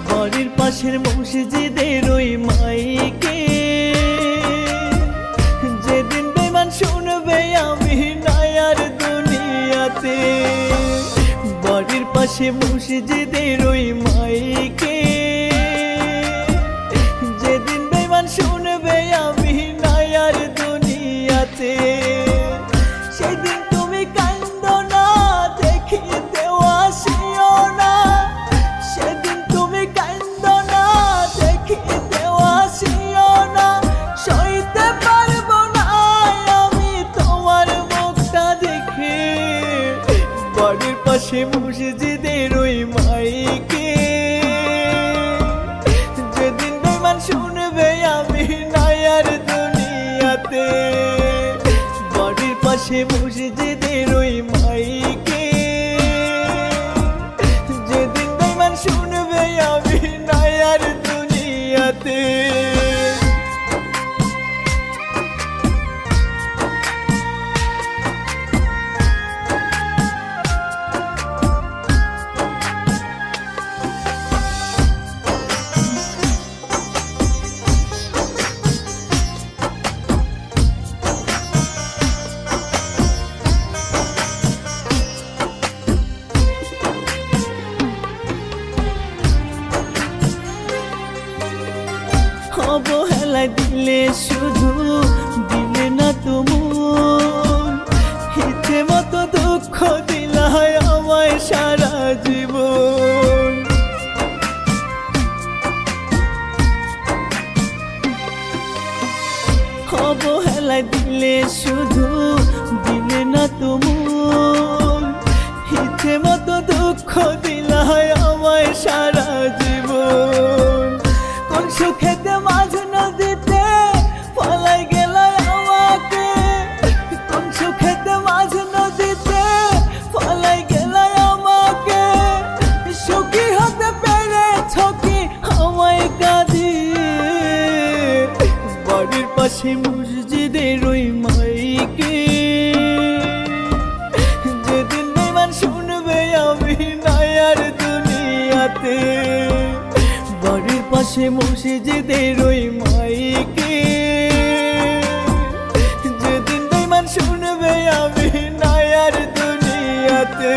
বাড়ির পাশের মসজিদের ওই মাইকে যেদিন বেমান শুনবে আমি নাই আর দুনিয়াতে। বাড়ির পাশে মসজিদের ওই মাইকে যেদিন বেমান শুনবে আমি নাই আর দুনিয়াতে। সেদিন তুমি কান্দো না, দেখিতেও আসিও না। সেদিন তুমি কান্দো না, দেখিতেও আসিও না। সইতে পারবো না আমি তোমার মুখটা দেখে। বাড়ির পাশে মসজিদের ওই মাইকে যেদিন বেমান শুনবে আমি নাই আর দুনিয়াতে। বাড়ির পাশে মসজিদের ওই মাইকে যেদিন বেমান শুনবে আমি নাই আর দুনিয়াতে। অবহেলা দিলে শুধু দিলে না তুমুল, ইচ্ছে মতো দুঃখ দিলাই আমায় সারা জীবন। অবহেলা দিলে শুধু দিলে না তুমুল, ইচ্ছে মতো দুঃখ দিলাই আমায় সারা জীবন। কোন সুখেতে মাঝ নদীতে ফলাই গেলাই আমাকে। কোন সুখেতে মাঝ নদীতে ফলাই গেলাই আমাকে। সুখী হতে পেরেছ কি আমায় কাঁদিয়ে। বাড়ির পাশে মসজিদের ওই মাইকে যেদিন বেমান শুনবে আমি নাই আর দুনিয়াতে। বাড়ির পাশে মসজিদের ওই মাইকে যেদিন বেমান শুনবে আমি নাই আর দুনিয়াতে।